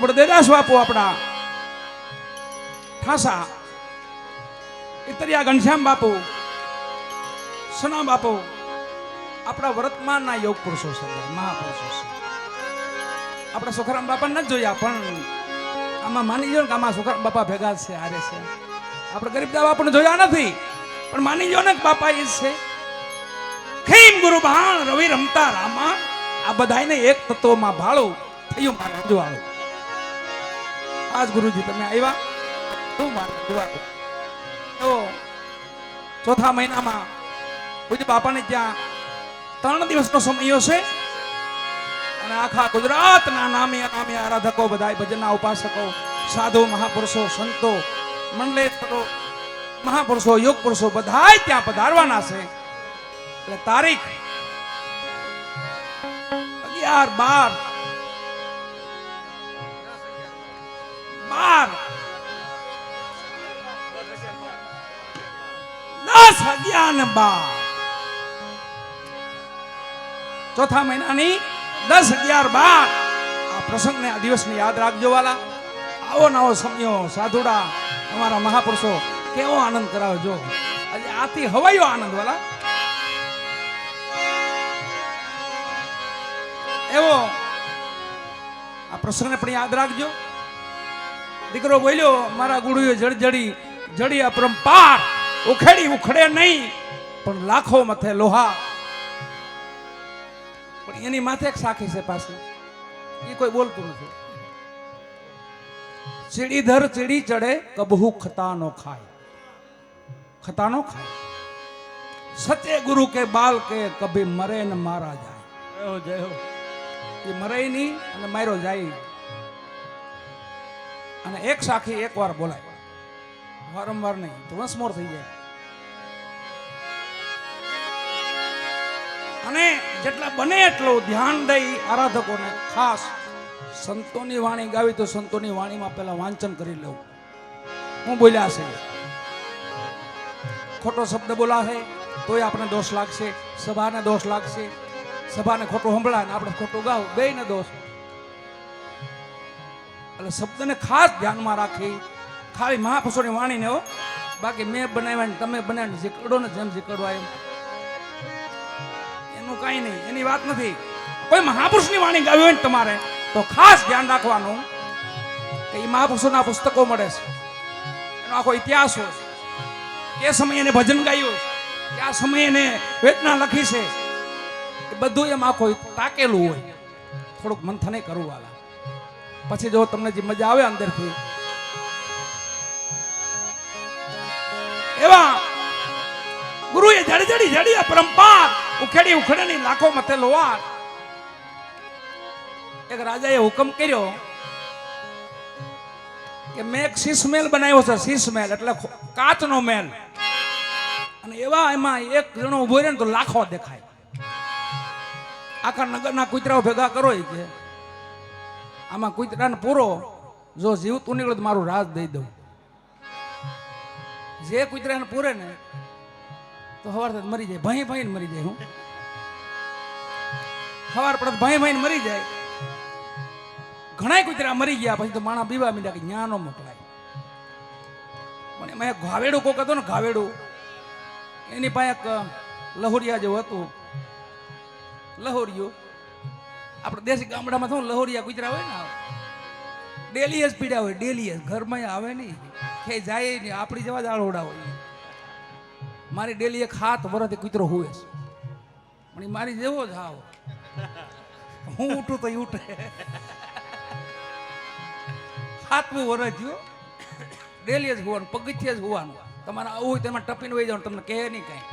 બળદેવદાસ બાપુ આપણા ઠાસા, ઇતરિયા ઘનશ્યામ બાપુ, સના બાપુ આપણા વર્તમાનના યોગ પુરુષો છે, મહાપુરુષો છે. આપણે સુખરામ બાપા નથી જોયા, પણ આમાં માની જો ને કે આમાં સુખરામ બાપા ભેગા છે, હારે છે. આપણે ગરીબદાસ બાપુને જોયા નથી, પણ માની જો ને કે બાપા એ છે. ખેમ ગુરુ બાણ રવિ રમતા રામા, આ બધાને એક તત્વમાં ભાળું થયું મારે રજવાડું. આજ ગુરુજી તમે આવ્યા, શું મારે રજવાડું. તો ચોથા મહિનામાં પૂજ્ય બાપાને ત્યાં 3 દિવસનો સમય છે, અને આખા ગુજરાતના નામી અનામી આરાધકો, બધા ભજનના ઉપાસકો, સાધુ મહાપુરુષો, સંતો, મંડલેશ્વરો, મહાપુરુષો, યોગ પુરુષો બધા ત્યાં પધારવાના છે. એટલે તારીખ 11, 12, 10, 11 ને 12 ચોથા મહિનાની 10, 11, 12 આ પ્રસંગને, આ દિવસને યાદ રાખજો વાલા. આવો નવો સમયો સાધુડા અમારા મહાપુરુષો કેવો આનંદ કરાવે જો. આજે આથી હવાયો આનંદ વાલા. એવો આ પ્રસંગને પણ યાદ રાખજો. દીકરો બોલ્યો મારા ગુરુએ જડી અપરંપાર, ઉખેડી ઉખડે નહીં પણ લાખો મથે લોહા. પણ એની માથે એક સાખી છે પાછી, એ કોઈ બોલતું નથી. ચીડીધર ચીડી ચડે કબહુ ખતાનો ખાય, ખતાનો ખાય. સત્ય ગુરુ કે બાલ કે કભી મરે ને મારા જાય. જય હો. એ મરે નહીં અને માર્યો જાય. અને એક સાખી એક વાર બોલાય, વારંવાર નહીં તો વંશમોર થઈ જાય. અને જેટલા બને એટલું ધ્યાન દઈ આરાધકોને, ખાસ સંતોની વાણી ગાવી તો સંતોની વાણીમાં પહેલા વાંચન કરી લેવું. હું બોલ્યા છે, ખોટો શબ્દ બોલાશે તોય આપણે દોષ લાગશે, સભાને દોષ લાગશે. સભાને ખોટું સંભળાય ને આપણે ખોટું ગાવ, બેયને દોષ. એટલે શબ્દને ખાસ ધ્યાનમાં રાખી, ખાલી મહાપુરુષોની વાણીને હો. બાકી મેં બનાવ્યા ને તમે બનાવીને જીકડો ને જેમ જીકડવા એમ એનું કાંઈ નહીં, એની વાત નથી. કોઈ મહાપુરુષની વાણી ગાવી હોય ને તમારે તો ખાસ ધ્યાન રાખવાનું કે એ મહાપુરુષોના પુસ્તકો મળે છે, એનો આખો ઇતિહાસ હોય, કે સમયે એને ભજન ગાયું, કયા સમયે એને વેદના લખી છે, એ બધું એમ આખો તાકેલું હોય. થોડુંક મંથને કરવું વાલા. પછી જો તમને જે મજા આવે અંદરથી, એવા ગુરુએ જડી પરંપાર, ઉખેડી ઉખડેની લાખો મથે લોહાર. એક રાજાએ હુકમ કર્યો કે મેં એક શીશ મહેલ બનાવ્યો છે. શીશ મહેલ એટલે કાચનો મહેલ. અને એવા એમાં એક જણો ઉભો રહે ને તો લાખો દેખાય. આખા નગરના કૂતરાઓ ભેગા કરો કે આમાં કૂતરાને પૂરો જો જીવતું નીકળે તો મારું રાજ દઈ દઉં. જે કૂતરાને પૂરે ને તો સવાર મરી જાય, ભાઈ મરી જાય. હું સવાર પડે ભાઈ મરી જાય. ઘણા કૂતરા મરી ગયા પછી તો માણા બીવા મીડા કે ન્યા નો મોકલાય. પણ એમાં એક ઘાવેડું કોક હતો ને, ઘાવેડું, એની પાસે એક લહોરિયા જેવું હતું. લહોરિયું આપણે દેશી ગામડામાં થયું, લહોરિયા કૂતરા હોય ને, ડેલી જ પીડા હોય, ડેલી જ. ઘરમાં આવે નહીં, કે જાય નહીં, આપણી જેવા જ આળોડા હોય. મારી ડેલી એક 7 વર્ષથી કૂતરો હુવે છે, પણ મારી જેવો જ હાવ. હું ઉઠું તો ઉઠે. 7મું વર્ષ થયું, ડેલી જ હોવાનું, પગથિયે જ હોવાનું. તમારે આવું હોય તેમાં ટપીને વહી જવાનું, તમને કહે નહીં કાંઈ,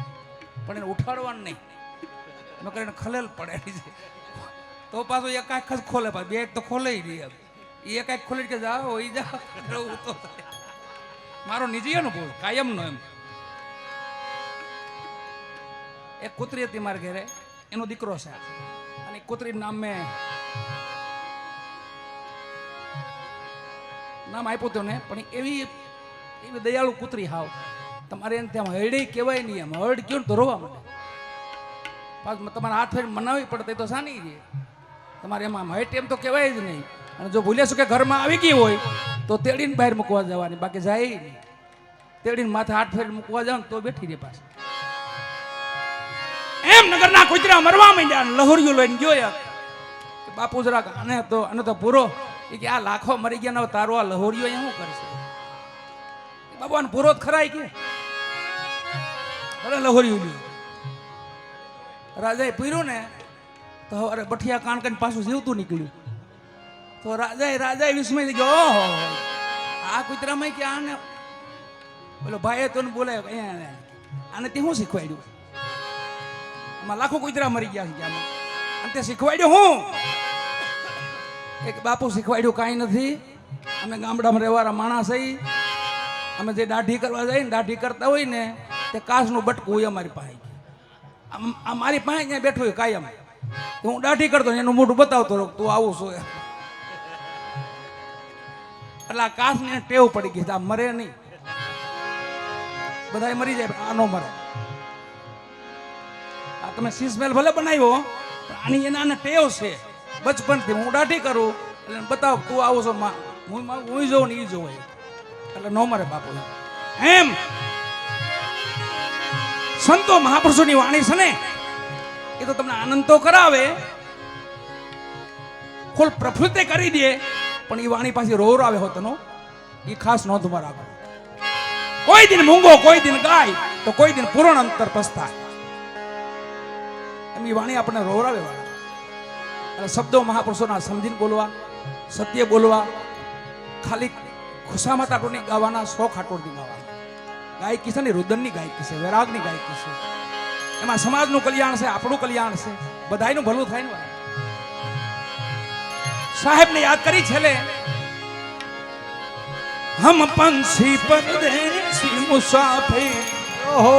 પણ એને ઉઠાડવાનું નહીં, નકર એને ખલેલ પડેલી છે. તો પાછો એક આંખ જ ખોલે, પાછું બે તો ખોલે નહીં. એ એક આંખ ખોલી કે જાઓ એ જાઓ. તો મારો નિજી અનુભવ કાયમનો. એમ એક કૂતરી હતી મારા ઘરે, એનો દીકરો છે, અને કૂતરી નામ મેં નામ આપ્યું હતું ને, પણ એવી દયાળુ કૂતરી હાવ. તમારે એને ત્યાં હરડી કહેવાય નહીં, એમ હરડ કયો ને તો રોવા મળે. પાછું તમારે હાથ ફેર મનાવવી પડે તો સાની છે તમારે. એમાં હટ એમ તો કહેવાય જ નહીં. અને જો ભૂલ્યા છો કે ઘરમાં આવી ગઈ હોય તો તેડીને બહાર મૂકવા જવાની, બાકી જાય નહીં. તેડીને માથે હાથ ફેરી મૂકવા જાવ તો બેઠી રહે પાછી. એમ નગરના કૂતરા મરવા માંડ્યા, લહોરિયું લઈને ગયો યાર. બાપુ જરાક આને તો પૂરો કે આ લાખો મરી ગયા ને તારો આ લહોરિયો અહીંયા શું કરશે? બાબુ આને પૂરો ખરાય કે અરે લહોરિયું લ્યો. રાજાએ પીર્યું ને તો અરે બઠિયા કાન કરીને પાછું જીવતું નીકળ્યું. તો રાજાએ વિસ્મય થઈ ગયો, ઓહો આ કૂતરામાં કે આને બોલો ભાઈએ તો બોલે આને તે શું શીખવાડ્યું? આમાં લાખો કૂતરા મરી ગયા છે આમાં, અને તે શીખવાડ્યું હું? એક બાપુ શીખવાડ્યું કાંઈ નથી. અમે ગામડામાં રહેવાના માણસ હઈ, અમે જે દાઢી કરવા જઈએ ને દાઢી કરતા હોય ને તે કાચનું બટકું હોય અમારી પાસે. આ મારી પાસે અહીંયા બેઠું હોય કાયમ, તો હું દાઢી કરતો એનું મોઢું બતાવતો રહું તું આવું છું. એટલે આ કાચને ટેવ પડી ગઈ, આ મરે નહીં. બધા મરી જાય, આ નો મરે. આ તમે સીસમેલ ભલે બનાવ્યો પણ આની એના ટેવ છે બચપનથી. હું દાઢી કરું એટલે બતાવ તું આવું છો, હું જોઉં ને એ જોઉં એટલે નો મરે બાપુ. એમ સંતો મહાપુરુષોની વાણી છે ને એ તો તમને આનંદ તો કરાવે, ખોલ પ્રફુલ્લિત કરી દે, પણ એ વાણી પાછી રોર આવે હોતનો એ ખાસ નોંધમાં રાખો. કોઈ દિન મૂંગો કોઈ દિન ગાય તો કોઈ દિન પૂર્ણ અંતર પસ્તાય. એમ એ વાણી આપણને રોરાવે વાળા. અને શબ્દો મહાપુરુષોના સમજીને બોલવા, સત્ય બોલવા, ખાલી ખુશામત આટોની ગાવાના, શોખ આટોની ગાવાના. ગાયકી છે ને રુદનની ગાયકી છે, વૈરાગની ગાયકી છે. એમાં સમાજનું કલ્યાણ છે, આપણું કલ્યાણ છે, બધાયનું ભલું થાય ને. સાહેબને યાદ કરી છેલ્લે, હમ પંછી પરદેશી મુસાફિર, ઓહો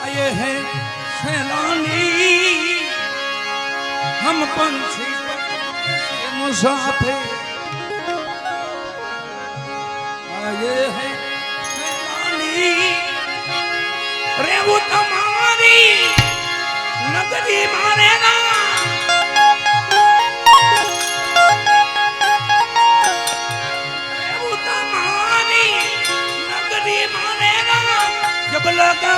आए हैं सैलानी, हम पंछी परदेसी मुसाफिर, आए हैं सैलानी, रेवू तुम्हारी नगरी मारेगा, रेवू तुम्हारी नगरी मारेगा, जब लगा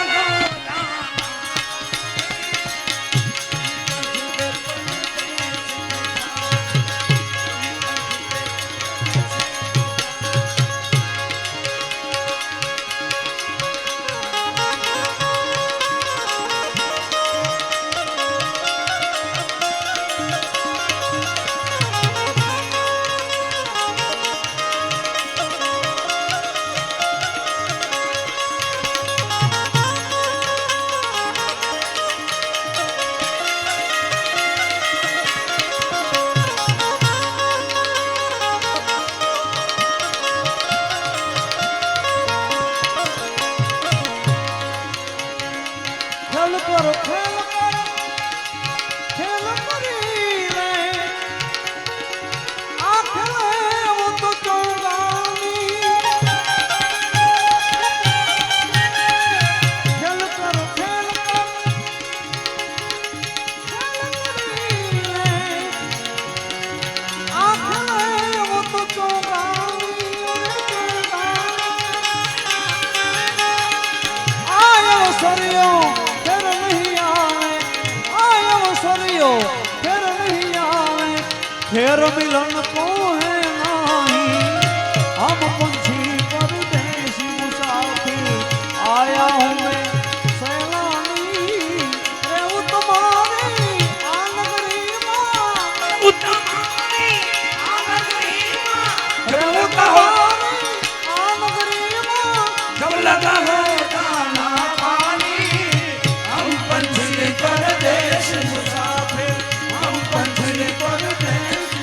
फेर मिलन को है नहीं, हम पंछी परदेसी मुसाफिर, आया हूँ मैं सैलानी, रेवू तुम्हारी आ नगरी माँ, रेवू तुम्हारी आ नगरी माँ, रेवू तुम्हारी आ नगरी माँ, जब लगा है दाना पानी, हम पंछी परदेसी मुसाफिर, हम पंछी परदेसी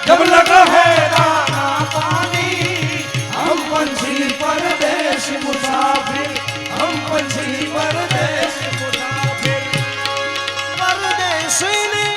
जब लगा है दाना पानी हम पंछी परदेश मुसाफिर हम पंछी परदेश मुसाफिर परदेसी ने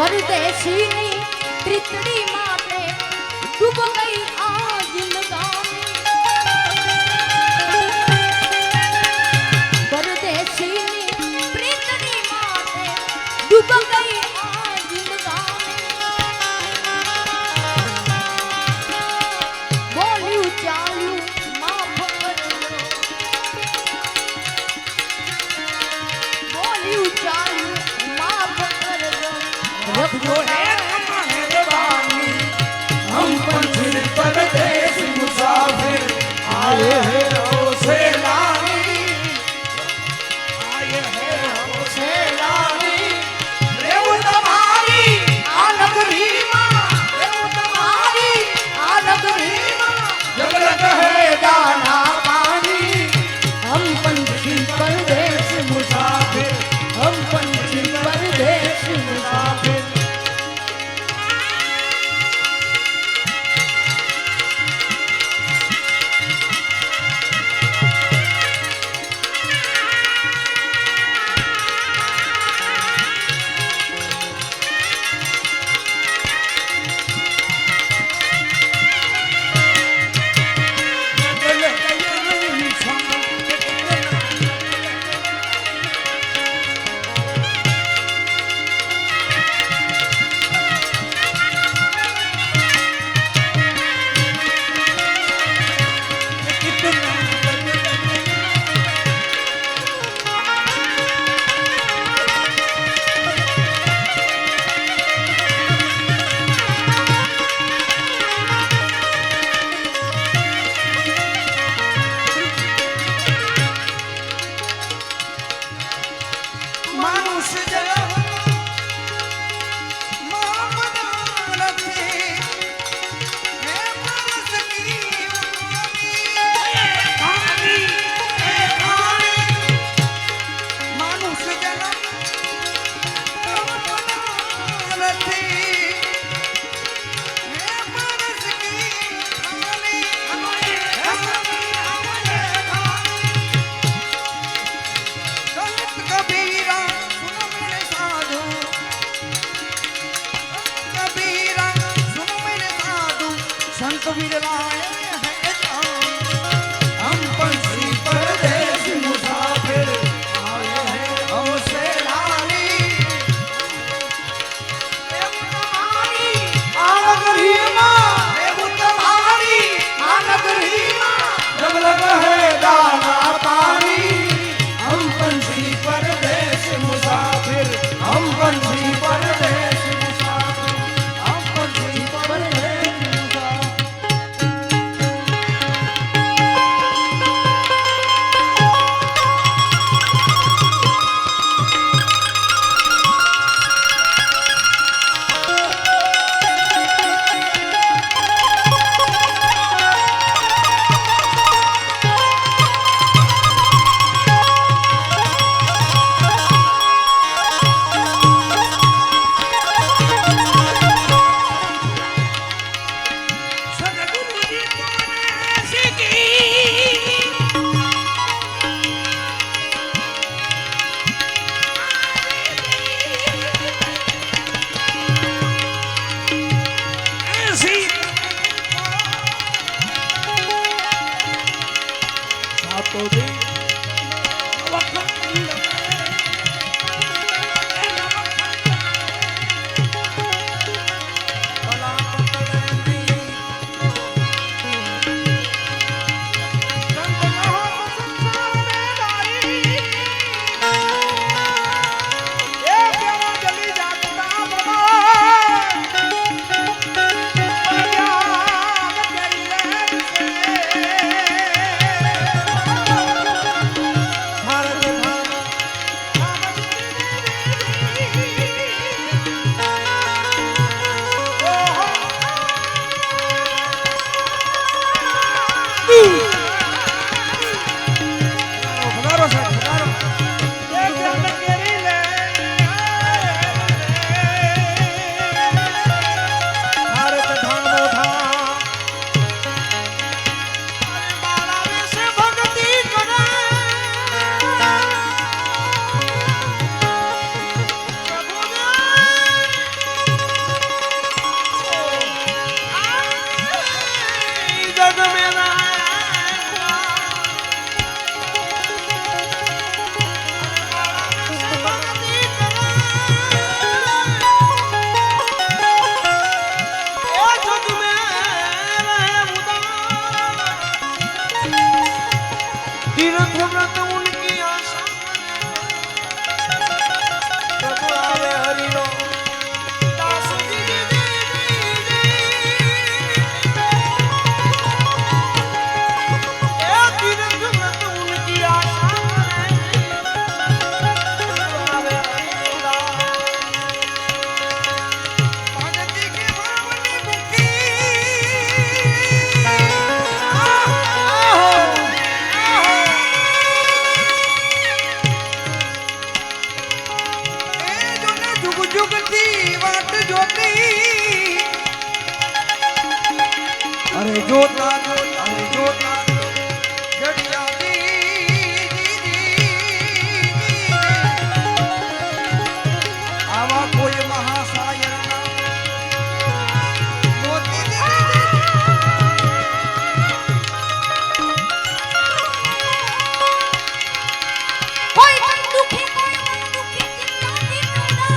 પરદેશીની ત્રિતડી માટે ડૂબ ગઈ આ જિંદગાની પરદેશીની ત્રિતડી માટે ડૂબ ગઈ આ જિંદગાની બોલ્યું ચાલ્યું માફ કરજો બોલ્યું ચાલ્યું માફ કરજો रखो है मेहरबानी हम पंछी परदेश मुसाफिर आए हैं ओ सैलानी आए हैं ओ सैलानी रेव तुम्हारी आ नगरीમાં રેવ તમારી આ નગરીમાં जब लगा है दाना पानी हम पंछी परदेश मुसाफिर हम पंछी परदेश मुसाफिर संत विरलाए हैं हम पंछी परदेश मुसाफिर आए हैं हम सैलानी रेव तुम्हारी आ नगरीમાં रेव तुम्हारी आ नगरीમાં जब लगा है दाना पानी हम पंछी परदेश मुसाफिर हम पंछी परदेश मुसाफिर हम पंछी परदेश तो दे भला पकड़े तीर्थ व्रत उनकी आशा प्रभु आवे हरिनो दास जी ए तीर्थ व्रत उनकी आशा प्रभु आवे हरिनो भगति के भावनी मुखी अरे जोता अरे जोता जड़िया दी आवा कोई महासायर ना मोती કોઈ મન દુખી કોઈ મન દુખી ચિંતાથી પેડા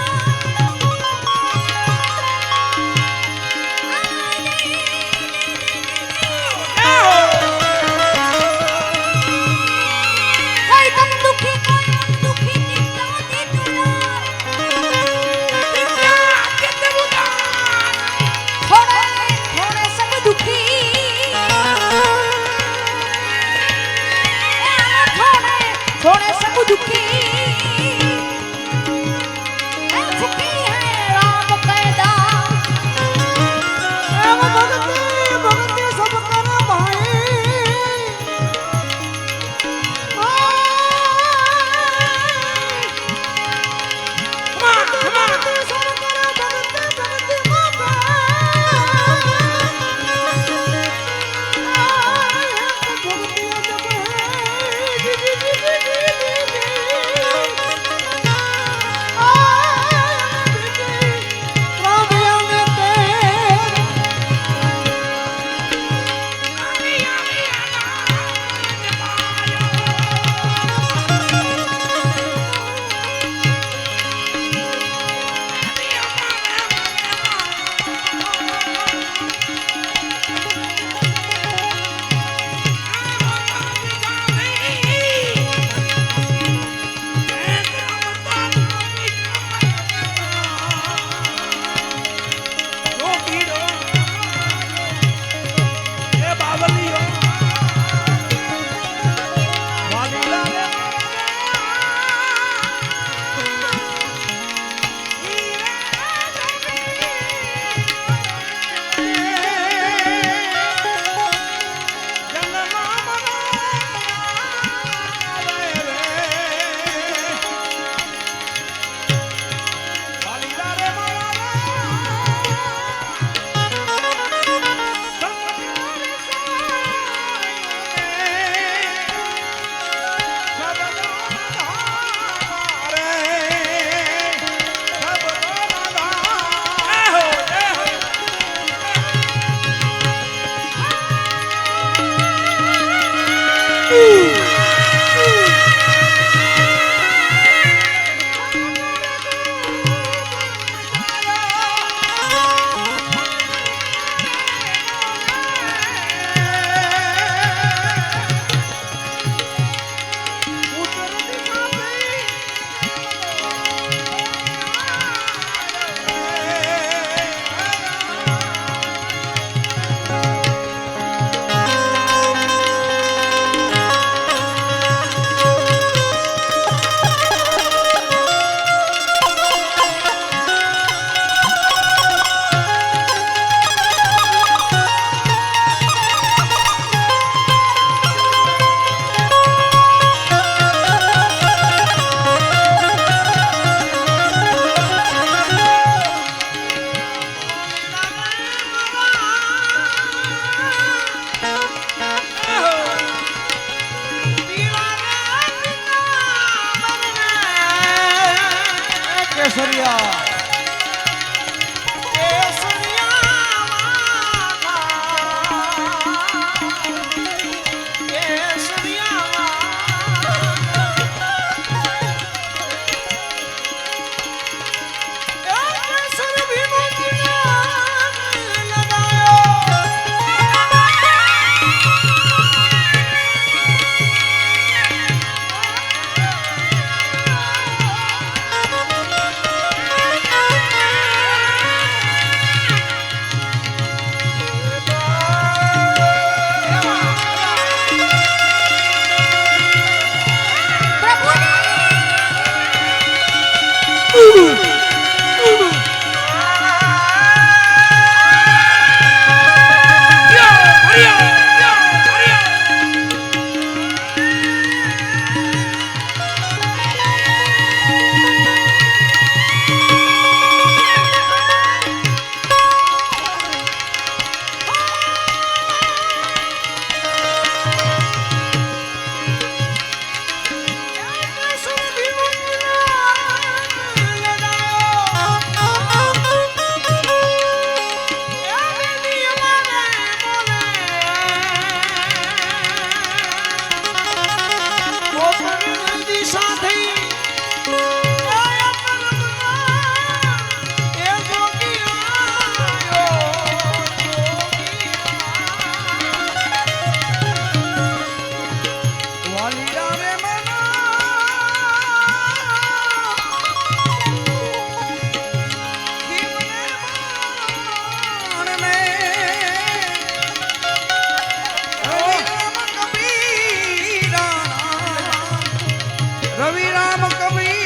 રવિરામ કબીર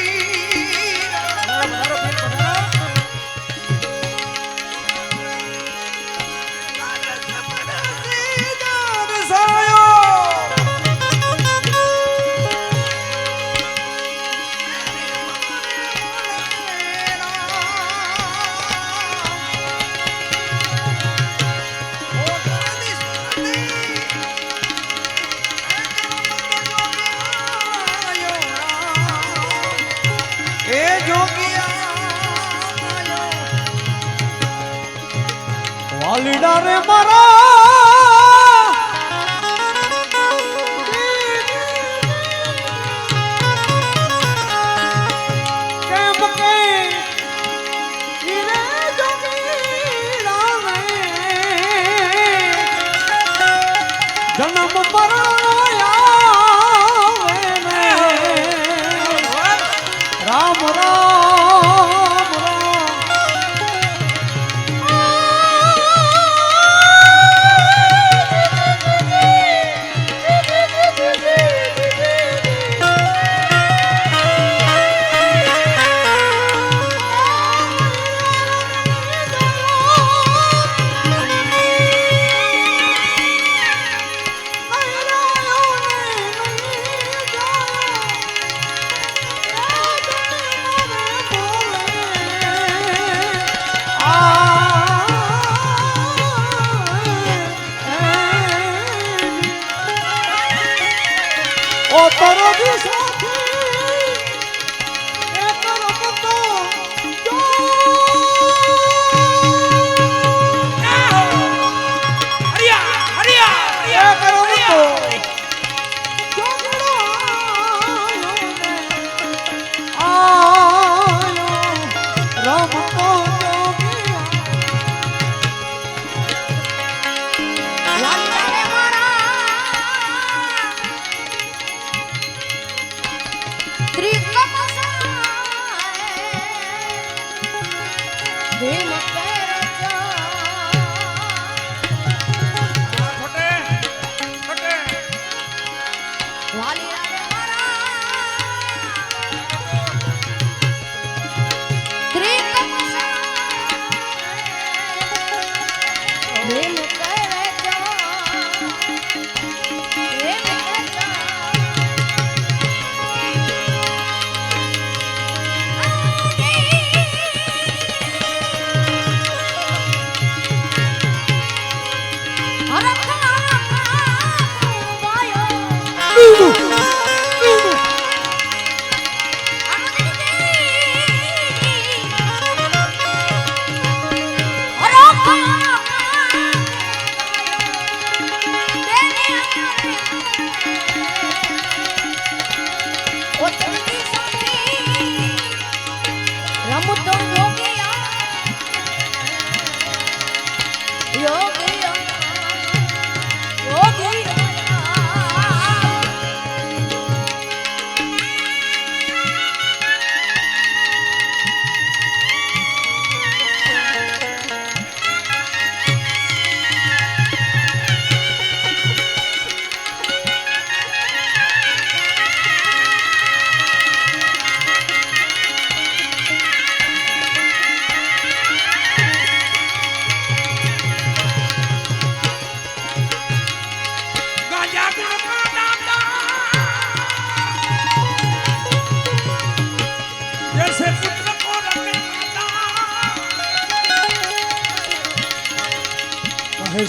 વાલીડા રે મારા કેમ કે ઈરે જોગીડા મે જન્મ મરણ આવે ને રામ રામ ઓ તારો દિશાથી એક રમતો જો એક રમતો જોગડો આયો રમતો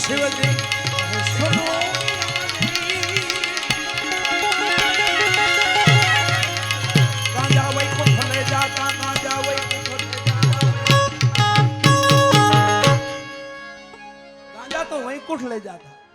શિવજી સુનો ગાંજા વૈકુંઠ લે જાતા ગાંજા વૈકુંઠ લે જાતા ગાંજા તો વૈકુંઠ લે જાતા